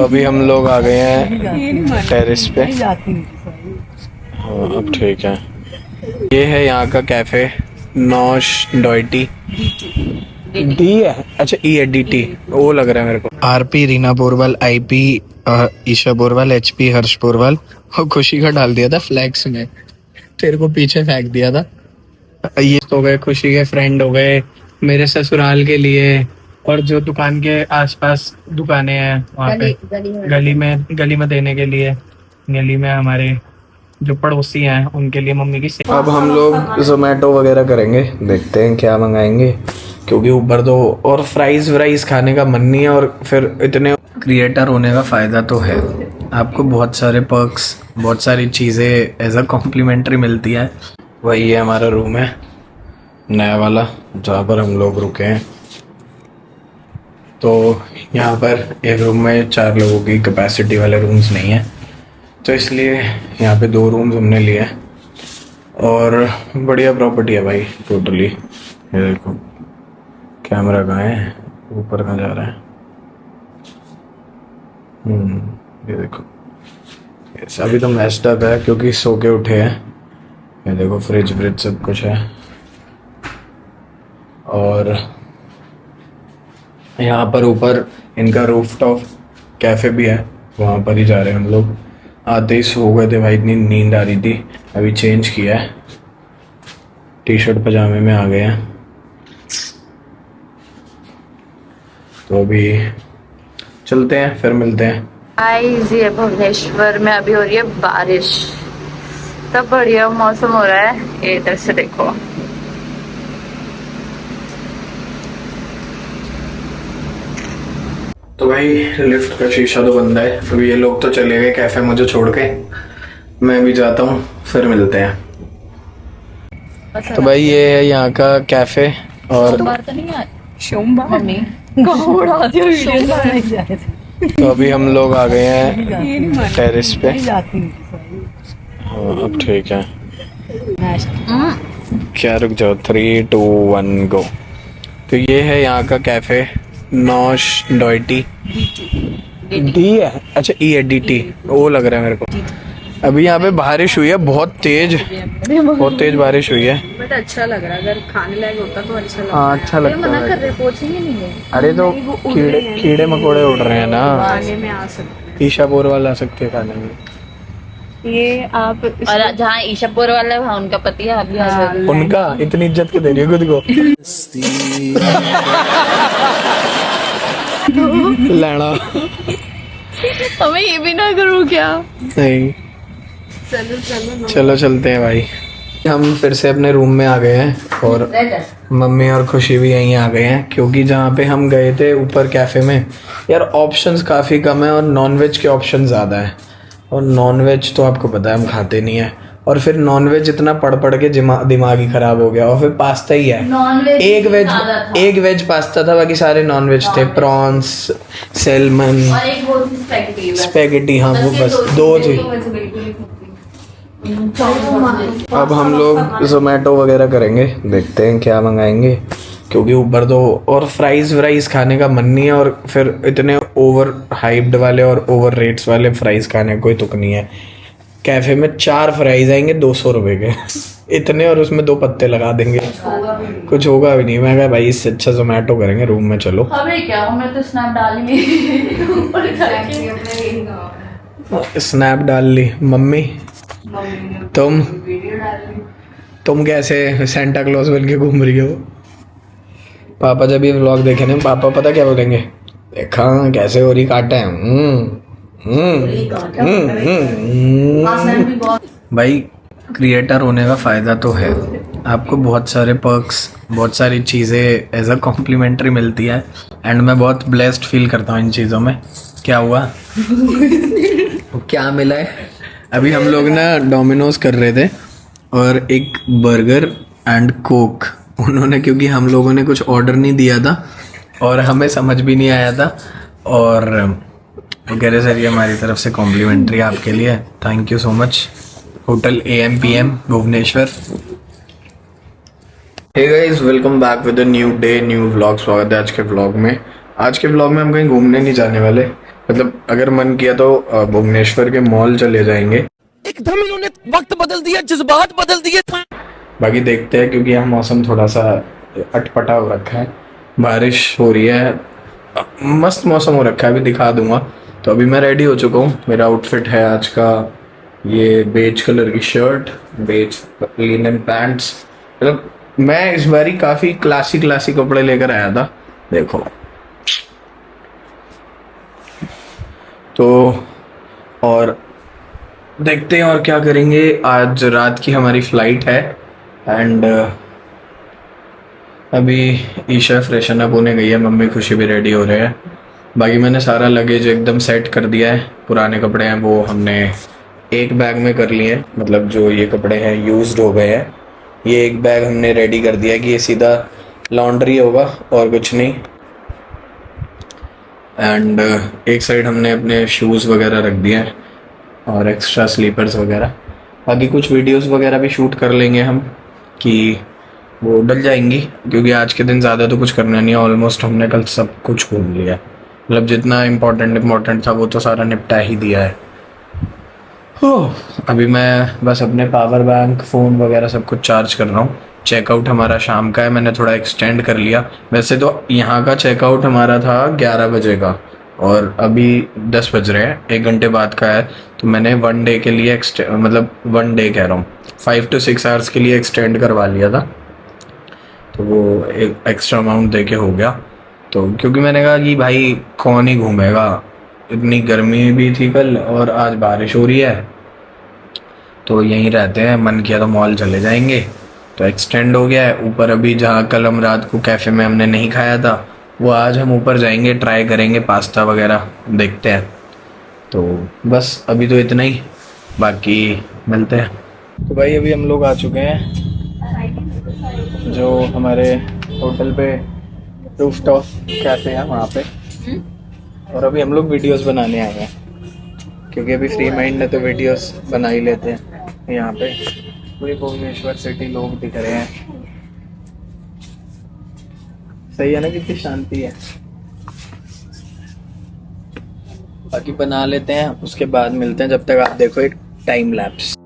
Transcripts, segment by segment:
तो अभी हम लोग आ गए हैं टेरेस पे। हाँ अब ठीक है। ये है यहाँ का कैफे, नौश डॉयटी डी है। अच्छा ई है, DT वो लग रहा है मेरे को। RP Reena Porwal, IP Isha Porwal, HP हर्ष पोरवाल और खुशी का डाल दिया था फ्लैक्स में, तेरे को पीछे फेंक दिया था। ये हो गए खुशी के फ्रेंड, हो गए मेरे ससुराल के लिए, और जो दुकान के आसपास दुकानें हैं वहाँ पे गली में देने के लिए, गली में हमारे जो पड़ोसी हैं उनके लिए मम्मी की। अब हम लोग जोमेटो वगैरह करेंगे, देखते हैं क्या मंगाएंगे, क्योंकि ऊपर तो और फ्राइज व्राइज खाने का मन नहीं है। और फिर इतने क्रिएटर होने का फ़ायदा तो है, आपको बहुत सारे पर्क्स, बहुत सारी चीज़ें एज अ कॉम्प्लीमेंट्री मिलती है। वही है हमारा रूम है नया वाला जहाँ पर हम लोग रुके हैं। तो यहाँ पर एक रूम में 4 लोगों की कैपेसिटी वाले रूम्स नहीं है, तो इसलिए यहाँ पे 2 रूम्स हमने लिए हैं। और बढ़िया प्रॉपर्टी है भाई टोटली। ये देखो कैमरा कहाँ है, ऊपर कहाँ जा रहा है। ये देखो अभी तो मैस्ड अप है क्योंकि सो के उठे हैं। ये देखो फ्रिज व्रिज सब कुछ है। और यहाँ पर ऊपर इनका रूफटॉप कैफ़े भी है, वहाँ पर ही जा रहे हैं हम लोग। आते ही सो गए थे भाई, इतनी नींद आ रही थी। अभी चेंज किया है, टी-शर्ट पजामे में आ गए हैं। तो अभी चलते हैं, फिर मिलते हैं। गाइस ये भुवनेश्वर में अभी हो रही है बारिश, तब बढ़िया मौसम हो रहा है। ये इधर से देखो, तो भाई लिफ्ट का शीशा तो बंद है। अभी ये लोग तो चले गए कैफे मुझे छोड़ के, मैं भी जाता हूँ, फिर मिलते हैं। तो भाई ये है यहाँ का कैफे। और तो अभी हम लोग आ गए हैं टेरेस पे। हाँ अब ठीक है। क्या रुक जाओ, 3 2 1 गो। तो ये है यहाँ का कैफे, नौश डॉयटी डी है। अच्छा ई है, DT वो लग रहा है मेरे को। अभी यहाँ पे बारिश हुई है, बहुत तेज बारिश हुई है। बट अच्छा लग रहा है, अगर खाने लायक होता तो अच्छा लगता। हाँ अच्छा लगता मना है। कर रहे, पहुंचेंगे नहीं है। अरे तो कीड़े मकोड़े उड़ रहे हैं ना, खाने में आ सकते ईशा पोरवाल आ सकते हैं खाने में। ये आप और जहाँ ईशापुर वाला है वहाँ उनका पति है, अभी आ जाएगा। उनका इतनी इज्जत क्यों दे रही है खुद को? लड़ा हमें ये भी ना करूँ क्या? नहीं, चलो चलते हैं भाई। हम फिर से अपने रूम में आ गए हैं और मम्मी और खुशी भी यहीं आ गए हैं, क्योंकि जहाँ पे हम गए थे ऊपर कैफे में यार ऑप्शंस काफ़ी कम है और नॉनवेज के ऑप्शन ज़्यादा है। और नॉनवेज तो आपको पता है हम खाते नहीं है, और फिर नॉनवेज इतना पढ़ के दिमाग ही खराब हो गया। और फिर पास्ता ही है, एक वेज पास्ता था, बाकी सारे नॉनवेज थे। प्रॉन्स, सैल्मन, स्पैगेटी, हाँ वो बस 2 थी। अब हम लोग जोमेटो वगैरह करेंगे, देखते हैं क्या मंगाएंगे, क्योंकि ऊपर तो और फ्राइज व्राइज खाने का मन नहीं है। और फिर इतने ओवर हाइप्ड वाले और ओवर रेट्स वाले फ्राइज खाने का कोई तुक नहीं है। कैफे में 4 फ्राइज आएंगे 200 रुपए के इतने, और उसमें 2 पत्ते लगा देंगे, कुछ होगा भी नहीं। मैं कहा भाई इससे अच्छा जोमेटो करेंगे, रूम में चलो। क्या हमें तो स्नैप डाली स्नैप डाल ली मम्मी। तुम कैसे सेंटा क्लॉज बन के घूम रही हो? पापा जब ये व्लॉग देखे ना, पापा पता क्या बोलेंगे, देखा कैसे हो रही काटा है। भाई क्रिएटर होने का फ़ायदा तो है, आपको बहुत सारे पर्क्स, बहुत सारी चीज़ें एज अ कॉम्प्लीमेंट्री मिलती है। एंड मैं बहुत ब्लेस्ड फील करता हूँ इन चीज़ों में। क्या हुआ? क्या मिला है? अभी हम लोग ना डोमिनोज कर रहे थे और एक बर्गर एंड कोक, उन्होंने, क्योंकि हम लोगों ने कुछ ऑर्डर नहीं दिया था और हमें समझ भी नहीं आया था, और कह रहे सर ये हमारी तरफ से कॉम्प्लीमेंट्री आपके लिए, thank you so much. Hotel AM/PM Bhubaneswar. Hey guys, welcome back with a new day new vlog. स्वागत है आज के व्लॉग में। आज के व्लॉग में हम कहीं घूमने नहीं जाने वाले, मतलब अगर मन किया तो भुवनेश्वर के मॉल चले जाएंगे। एकदम इन्होंने वक्त बदल दिया, जज्बात बदल दिए। बाकी देखते हैं, क्योंकि यहाँ मौसम थोड़ा सा अटपटा हो रखा है, बारिश हो रही है, मस्त मौसम हो रखा है, अभी दिखा दूंगा। तो अभी मैं रेडी हो चुका हूँ, मेरा आउटफिट है आज का ये बेज कलर की शर्ट, बेज लिनन पैंट्स। मतलब मैं इस बारी काफ़ी क्लासी कपड़े लेकर आया था, देखो। तो और देखते हैं और क्या करेंगे। आज रात की हमारी फ़्लाइट है एंड अभी ईशा फ्रेशन अप होने गई है, मम्मी खुशी भी रेडी हो रहे हैं। बाकी मैंने सारा लगेज एकदम सेट कर दिया है, पुराने कपड़े हैं वो हमने एक बैग में कर लिए हैं, मतलब जो ये कपड़े हैं यूज्ड हो गए हैं, ये एक बैग हमने रेडी कर दिया है कि ये सीधा लॉन्ड्री होगा और कुछ नहीं। एंड एक साइड हमने अपने शूज़ वगैरह रख दिए हैं और एक्स्ट्रा स्लीपर्स वगैरह। बाकी कुछ वीडियोस वगैरह भी शूट कर लेंगे हम कि वो डल जाएंगी, क्योंकि आज के दिन ज़्यादा तो कुछ करना नहीं है। ऑलमोस्ट हमने कल सब कुछ घूम लिया है, मतलब जितना इम्पोर्टेंट था वो तो सारा निपटा ही दिया है। अभी मैं बस अपने पावर बैंक, फ़ोन वगैरह सब कुछ चार्ज कर रहा हूँ। चेकआउट हमारा शाम का है, मैंने थोड़ा एक्सटेंड कर लिया। वैसे तो यहाँ का चेकआउट हमारा था 11 बजे का और अभी 10 बज रहे हैं, 1 घंटे बाद का है। तो मैंने 1 डे के लिए मतलब 1 डे कह रहा हूँ, 5 to 6 आवर्स के लिए एक्सटेंड करवा लिया था। तो वो एक एक्स्ट्रा अमाउंट दे के हो गया। तो क्योंकि मैंने कहा कि भाई कौन ही घूमेगा, इतनी गर्मी भी थी कल और आज बारिश हो रही है, तो यहीं रहते हैं। मन किया तो मॉल चले जाएंगे, तो एक्सटेंड हो गया है। ऊपर अभी जहाँ कल हम रात को कैफ़े में हमने नहीं खाया था, वो आज हम ऊपर जाएंगे, ट्राई करेंगे पास्ता वगैरह, देखते हैं। तो बस अभी तो इतना ही, बाकी मिलते हैं। तो भाई अभी हम लोग आ चुके हैं जो हमारे होटल पे रूफटॉप कैफ़े है वहाँ पे, और अभी हम लोग वीडियोस बनाने आए हैं, क्योंकि अभी फ्री माइंड है तो वीडियोस बना ही लेते हैं। यहाँ पे पूरी भुवनेश्वर सिटी लोग दिख रहे हैं, सही है ना, कितनी शांति है। बाकी बना लेते हैं, उसके बाद मिलते हैं। जब तक आप देखो एक टाइम लैप्स।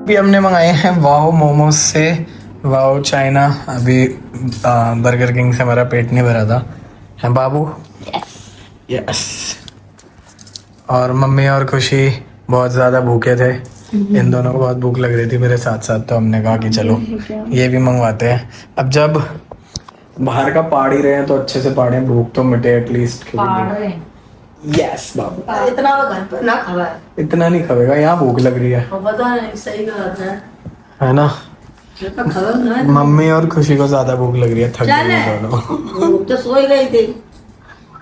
अभी हमने मंगाए हैं वाओ मोमोज से, वाओ चाइना। अभी बर्गर किंग से हमारा पेट नहीं भरा था, है बाबू? यस। और मम्मी और खुशी बहुत ज़्यादा भूखे थे, इन दोनों को बहुत भूख लग रही थी मेरे साथ साथ, तो हमने कहा कि चलो ये भी मंगवाते हैं। अब जब बाहर का पाड़ ही रहे हैं तो अच्छे से पाड़े, भूख तो मिटे एटलीस्ट। यस बाबू, इतना घर पर ना खावा, इतना नहीं खाएगा, यहाँ भूख लग रही है, पता नहीं, सही बात है ना। खबर ना, मम्मी और खुशी को ज्यादा भूख लग रही है, थक गई है दोनों। तो सो ही गई थी।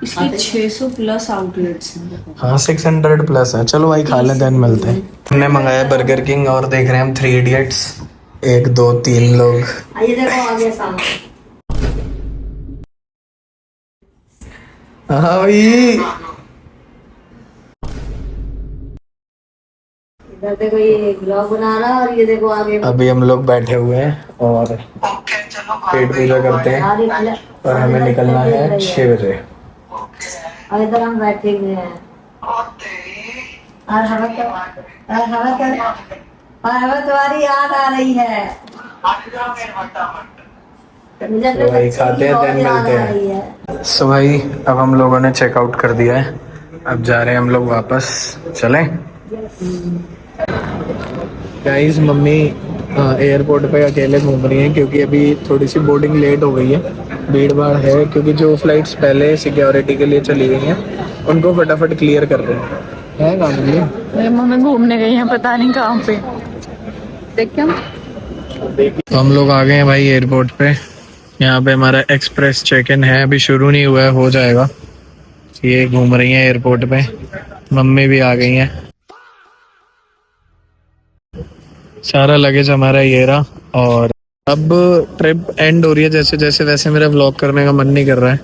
इसके 600 प्लस आउटलेट्स हैं। हाँ 600 प्लस है। चलो भाई खा लें, देन मिलते हैं। हमने मंगाया बर्गर किंग और देख रहे हैं हम 3 इडियट्स, 1 2 3 लोग। ये देखो आगे सामने, हाँ भाई इधर देखो ये ब्लॉग बना रहा और ये देखो आगे। अभी हम लोग बैठे हुए हैं और पेट पूजा करते हैं और हमें निकलना है 6 बजे। और इधर हम बैठे हुए हैं और हमें तुम्हारी याद आ रही है। तो भाई खाते हैं, देन मिलते हैं। सो भाई अब हम लोगों ने चेकआउट कर दिया है, अब जा रहे हैं हम लोग वापस। चलें गाइस? मम्मी एयरपोर्ट पे अकेले घूम रही हैं, क्योंकि अभी थोड़ी सी बोर्डिंग लेट हो गई है, भीड़ भाड़ है, क्योंकि जो फ्लाइट्स पहले सिक्योरिटी के लिए चली गई हैं उनको फटाफट क्लियर कर रहे हैं। है कहाँ मम्मी? मेरी मम्मी घूमने गई है, पता नहीं कहाँ पे। देख क्या, तो हम लोग आ गए हैं भाई एयरपोर्ट पे यहाँ पे हमारा एक्सप्रेस चेक इन है, अभी शुरू नहीं हुआ है, हो जाएगा। ये घूम रही हैं एयरपोर्ट पे, मम्मी भी आ गई हैं। सारा लगेज हमारा ये रहा और अब ट्रिप एंड हो रही है जैसे जैसे, वैसे मेरा व्लॉग करने का मन नहीं कर रहा है।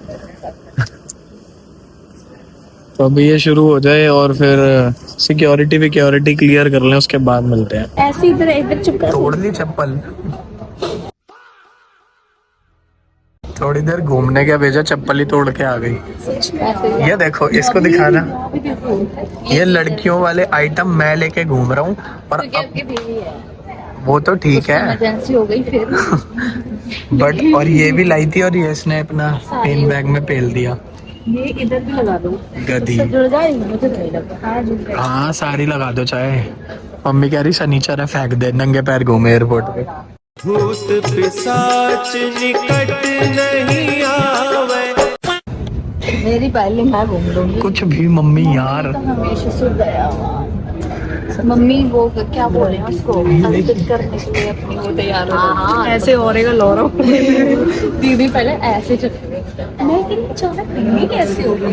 तो अभी ये शुरू हो जाए और फिर सिक्योरिटी क्लियर कर लें, उसके बाद मिलते हैं। ऐसे इधर इधर चुप कर। तोड़ ली चप्पल, थोड़ी देर घूमने के भेजा, चप्पल ही तोड़ के आ गई। ये देखो, इसको दिखाना, ये लड़कियों वाले आइटम मैं लेके घूम रहा हूँ और अब वो तो ठीक है, इमरजेंसी हो गई फिर। बट और ये भी लाई थी और ये इसने अपना पेन बैग में पेल दिया। ये इधर भी लगा दो, गधी। जुड़ जाएगी, मुझे नहीं लगता। हाँ सारी लगा दो चाहे। मम्मी कह रही शनिचर है फेंक दे, नंगे पैर घूमे एयरपोर्ट पे। भूत पिशाच निकट नहीं आवे। मेरी पहले मैं घूम लूंगी। कुछ भी मम्मी यार, हमेशा सुन गया। मम्मी वो क्या बोले उसको अंकित करने के लिए अपनी वो तैयार हो ऐसे हो रहेगा लोरो। दीदी पहले ऐसे चलती, मैं कितनी चाहता दीदी कैसे हो गई।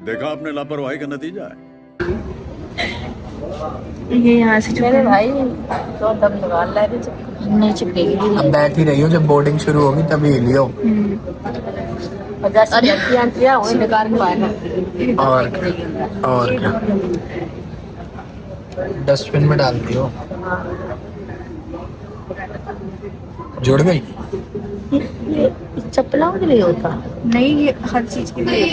देखा आपने लापरवाही का नतीजा है। ये यहाँ से मेरे भाई तो दम लगा ले नहीं चिपकेगी। अब बैठ ही रही हो, जब बोर्डिंग शुरू होगी तभी हिलियो। और क्या डस्टबिन में डाल दियो। जुड़ गई। चप्पलों के लिए होता नहीं, ये हर चीज के लिए।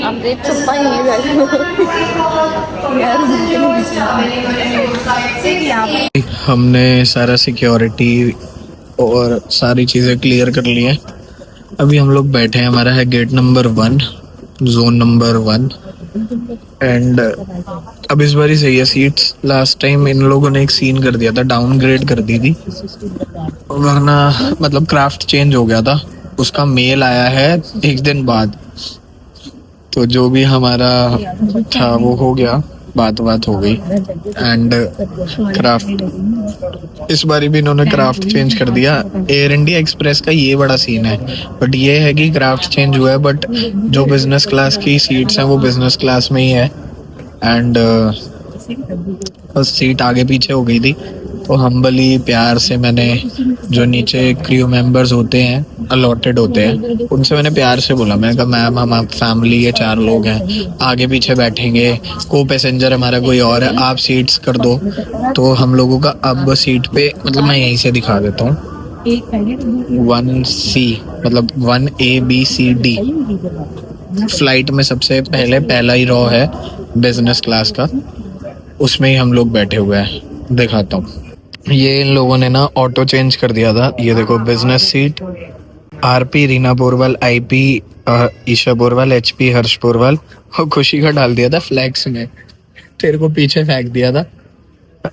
अब देख चप्पा ही नहीं बैठे। हमने सारा सिक्योरिटी और सारी चीज़ें क्लियर कर ली हैं। अभी हम लोग बैठे हैं, हमारा है gate number 1, zone number 1। And अब इस बार ही सही है सीट्स। लास्ट टाइम इन लोगों ने एक सीन कर दिया था, डाउनग्रेड कर दी थी, वरना मतलब क्राफ्ट चेंज हो गया था। उसका मेल आया है एक दिन बाद, तो जो भी हमारा था वो हो गया, बात हो गई। एंड क्राफ्ट इस बारी भी इन्होंने क्राफ्ट चेंज कर दिया। एयर इंडिया एक्सप्रेस का ये बड़ा सीन है, बट ये है कि क्राफ्ट चेंज हुआ है, बट जो बिजनेस क्लास की सीट्स हैं वो बिजनेस क्लास में ही है। एंड बस सीट आगे पीछे हो गई थी, तो हम्बली प्यार से मैंने, जो नीचे क्रू मेंबर्स होते हैं अलॉटेड होते हैं, उनसे मैंने प्यार से बोला, मैंने कहा मैम हम फैमिली ये 4 लोग हैं, आगे पीछे बैठेंगे, को पैसेंजर हमारा कोई और है, आप सीट्स कर दो। तो हम लोगों का अब सीट पे, मतलब मैं यहीं से दिखा देता हूँ, 1C मतलब 1ABCD फ्लाइट में सबसे पहला ही रॉ है बिजनेस क्लास का, उसमें ही हम लोग बैठे हुए हैं। दिखाता हूँ, ये इन लोगों ने ना ऑटो चेंज कर दिया था। ये देखो business seat, RP Reena Borwal, IP Isha Borwal, HP Harsh Borwal, और खुशी का डाल दिया था फ्लैक्स में, तेरे को पीछे फेंक दिया था।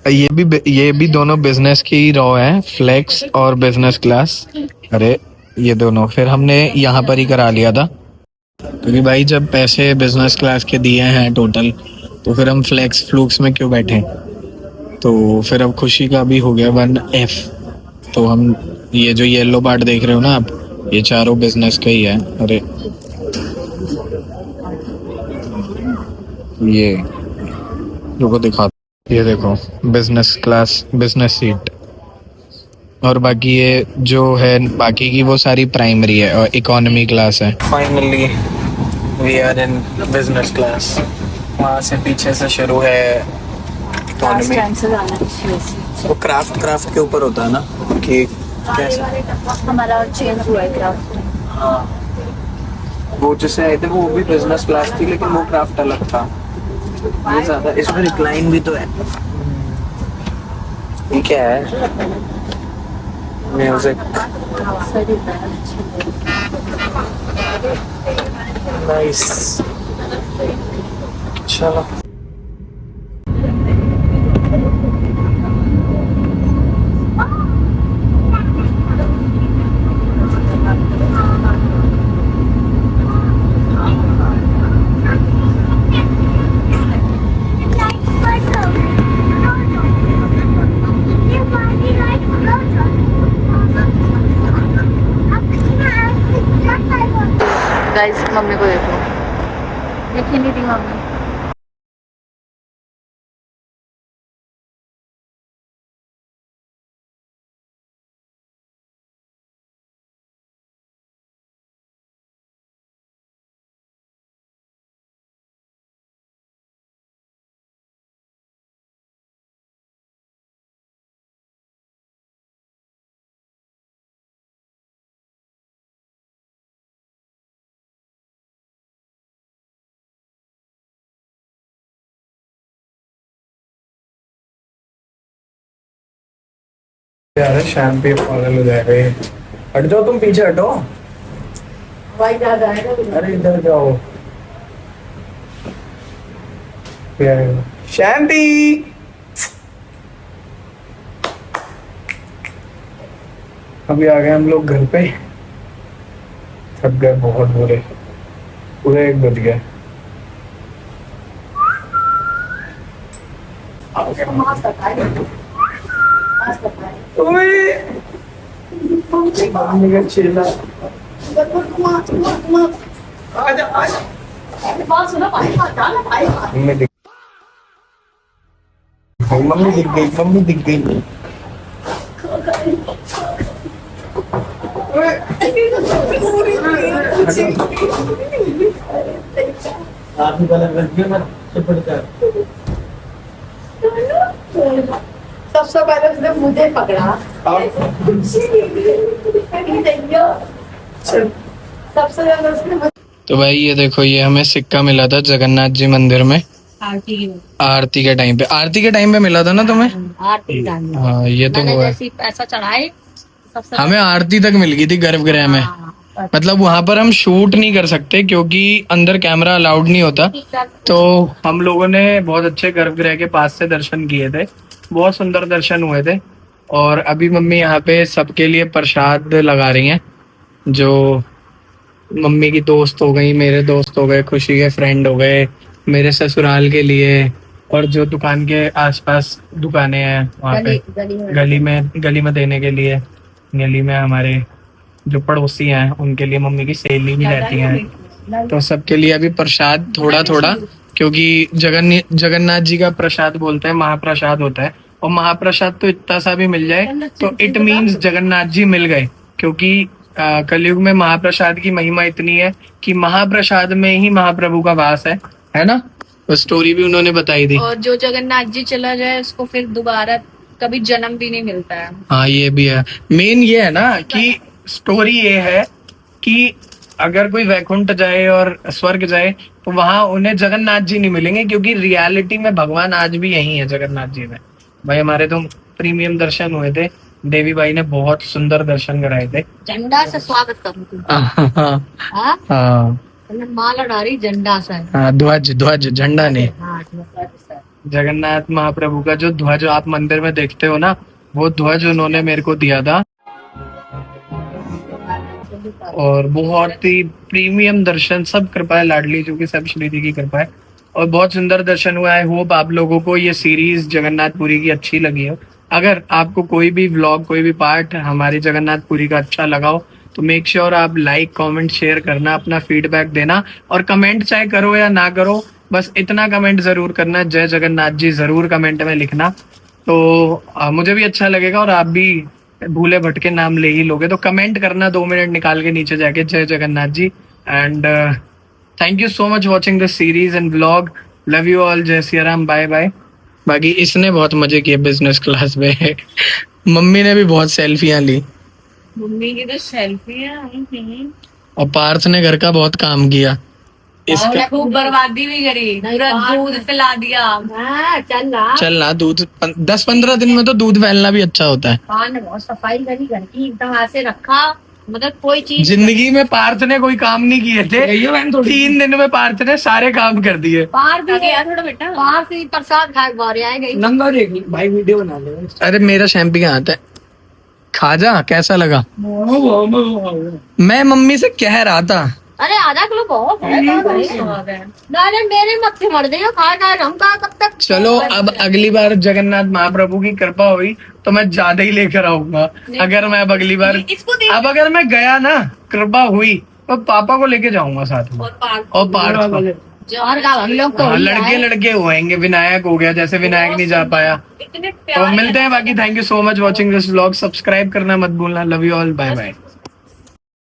ये भी दोनों बिजनेस की रॉ है, फ्लैक्स और बिजनेस क्लास। अरे ये दोनों फिर हमने यहाँ पर ही करा लिया था, क्योंकि भाई जब पैसे बिजनेस क्लास के दिए हैं टोटल, तो फिर हम फ्लैक्स फ्लूक्स में क्यों बैठे। तो फिर अब खुशी का भी हो गया 1F। तो हम ये जो येलो पार्ट देख रहे हो ना आप, ये चारों बिजनेस का ही है। अरे ये लोगों दिखा, ये देखो बिजनेस क्लास बिजनेस सीट, और बाकी ये जो है बाकी की वो सारी प्राइमरी है और इकोनॉमी क्लास है। Finally we are in business class. वहाँ से पीछे से शुरू है इकोनॉमी। वो क्राफ्ट के ऊपर होता है ना कि कैसे हमारा चेंज हुआ है क्राफ्ट। वो जैसे आए थे वो भी बिजनेस क्लास थी, लेकिन वो क्राफ्ट अलग था। ये ज्यादा, इसमें रिक्लाइन भी तो है। ये क्या है, म्यूजिक, नाइस। चलो गाइस मम्मी को देखो, दिखी नहीं थी मम्मी। यार शैम्पेन पागल हो जाएगा ये। हट जाओ, तुम पीछे हटो। भाई ज्यादा है ना। अरे इधर जाओ। शैम्पी अभी आ गए हम लोग घर पे। थक गए बहुत बुरे, पूरे 1 बज गए। मम्मी का चिल्ला। मम्मी दिख गई, मम्मी दिख गई। सबसे पहले उसने मुझे पकड़ा। सबसे ज्यादा उसने तो भाई ये देखो, ये हमें सिक्का मिला था जगन्नाथ जी मंदिर में आरती के टाइम पे। आरती के टाइम पे मिला था ना तुम्हें? आरती डाली। हाँ ये तो मैंने हुआ है। जैसे पैसा चढ़ाए सबसे हमें आरती तक मिल गई थी गर्भगृह में। मतलब वहां पर हम शूट नहीं कर सकते क्योंकि अंदर कैमरा अलाउड नहीं होता। तो हम लोगों ने बहुत अच्छे गर्भगृह के पास से दर्शन किए थे, बहुत सुंदर दर्शन हुए थे। और अभी मम्मी यहाँ पे सबके लिए प्रसाद लगा रही हैं, जो मम्मी की दोस्त हो गई, मेरे दोस्त हो गए, खुशी के फ्रेंड हो गए, मेरे ससुराल के लिए, और जो दुकान के आसपास दुकानें हैं वहाँ पे गली में देने के लिए। गली में हमारे जो पड़ोसी हैं उनके लिए मम्मी की सहेली भी रहती हैं, तो सबके लिए अभी प्रसाद थोड़ा थोड़ा, क्योंकि जगन्नाथ जी का प्रसाद बोलते हैं महाप्रसाद होता है, और महाप्रसाद तो इतना सा भी मिल जाए तो इट मीन्स जगन्नाथ जी मिल गए। क्योंकि कलयुग में महाप्रसाद की महिमा इतनी है कि महाप्रसाद में ही महाप्रभु का वास है ना। वो स्टोरी भी उन्होंने बताई थी। और जो जगन्नाथ जी चला जाए उसको फिर दोबारा कभी जन्म भी नहीं मिलता है। हाँ ये भी है। मेन ये है ना कि स्टोरी ये है कि अगर कोई वैकुंठ जाए और स्वर्ग जाए तो वहां उन्हें जगन्नाथ जी नहीं मिलेंगे, क्योंकि रियलिटी में भगवान आज भी यही है जगन्नाथ जी में। भाई हमारे तो प्रीमियम दर्शन हुए थे, देवी बाई ने बहुत सुंदर दर्शन कराए थे। झंडा से स्वागत करूँ। हाँ माला डाली झंडा से। हाँ ध्वज झंडा नहीं। हाँ, जगन्नाथ महाप्रभु का जो ध्वज आप मंदिर में देखते हो ना, वो ध्वज उन्होंने मेरे को दिया था। और बहुत ही प्रीमियम दर्शन, सब कृपा है लाडली जो कि सब श्री जी की कृपा है, और बहुत सुंदर दर्शन हुआ है। होप आप लोगों को ये सीरीज जगन्नाथपुरी की अच्छी लगी हो। अगर आपको कोई भी व्लॉग, कोई भी पार्ट हमारी जगन्नाथपुरी का अच्छा लगा हो तो मेक श्योर आप लाइक, कमेंट, शेयर करना, अपना फीडबैक देना, और कमेंट चाहे करो या ना करो, बस इतना कमेंट जरूर करना, जय जगन्नाथ जी जरूर कमेंट में लिखना। तो मुझे भी अच्छा लगेगा, और आप भी भूले भटके नाम ले ही लोगे तो कमेंट करना 2 मिनट निकाल के नीचे जाके, जय Jagannath ji. And thank you so much watching this series and vlog. Love you all, जय सिया राम, बाय बाय। बाकी इसने बहुत मजे किए बिजनेस क्लास में। मम्मी ने भी बहुत सेल्फियां ली, मम्मी की तो सेल्फियां। और पार्थ ने घर का बहुत काम किया। इसका खूब बर्बादी भी करी, पूरा दूध पिला दिया। चल ना, दूध 10-15 दिन में तो दूध फैलना भी अच्छा होता है। ने बहुत सफाई करी घर की, एकदम ऐसे रखा, मतलब कोई चीज। जिंदगी में पार्थ ने कोई काम नहीं किए थे, 3 दिन में पार्थ ने सारे काम कर दिए। पार भी गया थोड़ा बेटा, पार से प्रसाद खाए बारे आए गई। नंगा देख भाई, वीडियो बना ले। अरे मेरा शैम्पी कहाँ आता है, खा जा, कैसा लगा? मैं मम्मी से कह रहा था। अरे आधा किलो बहुत है। मेरे मत्थे मर देगा खा खा, हम कहा कब तक। चलो अब अगली बार जगन्नाथ महाप्रभु की कृपा हुई तो मैं ज्यादा ही लेकर आऊंगा। अगर मैं अब अगली बार, अब अगर मैं गया ना, कृपा हुई और पापा को लेके जाऊंगा साथ में और पार्थ को। और का हम लोग तो हाँ, लड़के होएंगे, विनायक हो गया, जैसे विनायक नहीं जा पाया। तो मिलते हैं, बाकी thank you so much watching this vlog, subscribe करना मत भूलना, love you all, bye bye.